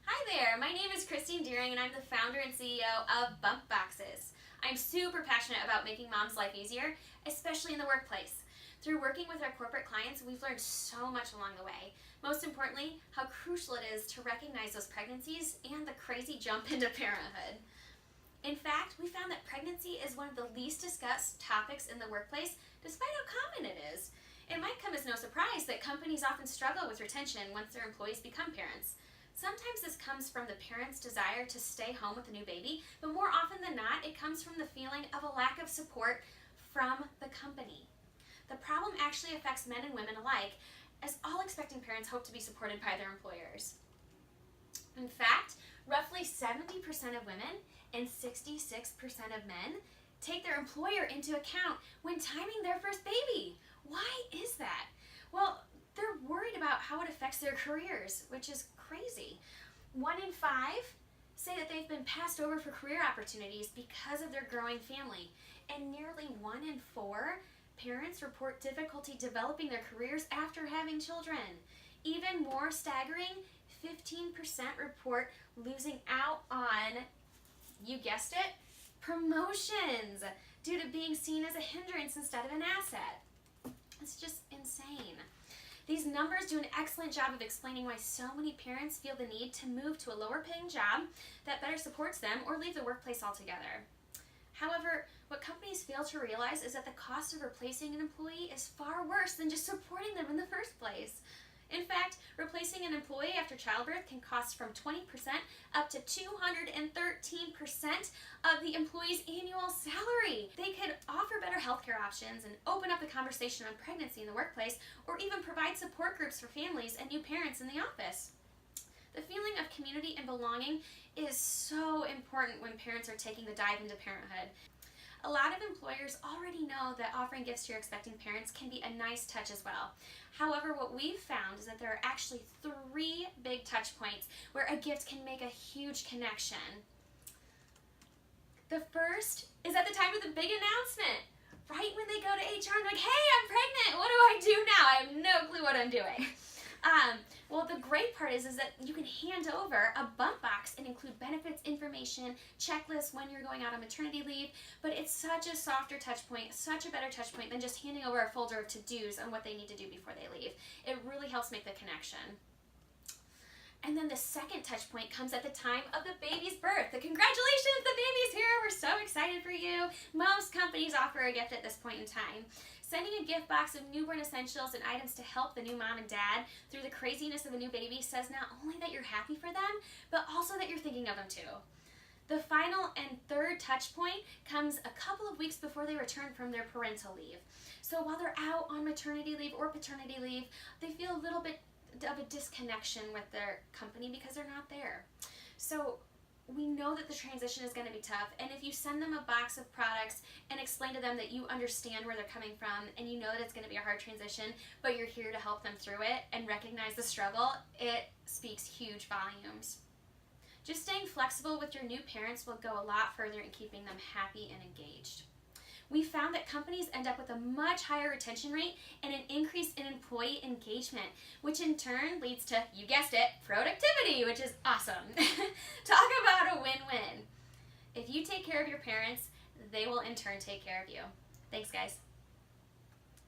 Hi there, my name is Christine Deering and I'm the founder and CEO of Bump Boxes. I'm super passionate about making mom's life easier, especially in the workplace. Through working with our corporate clients, we've learned so much along the way. Most importantly, how crucial it is to recognize those pregnancies and the crazy jump into parenthood. In fact, we found that pregnancy is one of the least discussed topics in the workplace, despite how common it is. It might come as no surprise that companies often struggle with retention once their employees become parents. Sometimes this comes from the parent's desire to stay home with a new baby, but more often than not, it comes from the feeling of a lack of support from the company. The problem actually affects men and women alike, as all expecting parents hope to be supported by their employers. In fact, roughly 70% of women and 66% of men take their employer into account when timing their first baby. Why is that? Well, they're worried about how it affects their careers, which is crazy. 1 in 5 say that they've been passed over for career opportunities because of their growing family, and nearly 1 in 4 parents report difficulty developing their careers after having children. Even more staggering, 15% report losing out on, you guessed it, promotions due to being seen as a hindrance instead of an asset. It's just insane. These numbers do an excellent job of explaining why so many parents feel the need to move to a lower paying job that better supports them or leave the workplace altogether. However, what companies fail to realize is that the cost of replacing an employee is far worse than just supporting them in the first place. In fact, replacing an employee after childbirth can cost from 20% up to 213% of the employee's annual salary. They could offer better healthcare options and open up the conversation on pregnancy in the workplace, or even provide support groups for families and new parents in the office. The feeling of community and belonging is so important when parents are taking the dive into parenthood. A lot of employers already know that offering gifts to your expecting parents can be a nice touch as well. However, what we've found is that there are actually 3 big touch points where a gift can make a huge connection. The first is at the time of the big announcement. Right when they go to HR and they're like, hey, I'm pregnant, what do I do now? I have no clue what I'm doing. Well, the great part is that you can hand over a bump box and include benefits, information, checklists when you're going out on maternity leave, but it's such a softer touch point, such a better touch point than just handing over a folder of to-dos on what they need to do before they leave. It really helps make the connection. And then the second touch point comes at the time of the baby's birth. The congratulations, the baby's here, we're so excited for you. Most companies offer a gift at this point in time. Sending a gift box of newborn essentials and items to help the new mom and dad through the craziness of a new baby says not only that you're happy for them, but also that you're thinking of them too. The final and third touch point comes a couple of weeks before they return from their parental leave. So while they're out on maternity leave or paternity leave, they feel a little bit of a disconnection with their company because they're not there. So we know that the transition is going to be tough, and if you send them a box of products and explain to them that you understand where they're coming from and you know that it's going to be a hard transition, but you're here to help them through it and recognize the struggle, it speaks huge volumes. Just staying flexible with your new parents will go a lot further in keeping them happy and engaged. We found that companies end up with a much higher retention rate and an increase in employee engagement, which in turn leads to, you guessed it, productivity, which is awesome. Talk about a win-win. If you take care of your parents, they will in turn take care of you. Thanks, guys.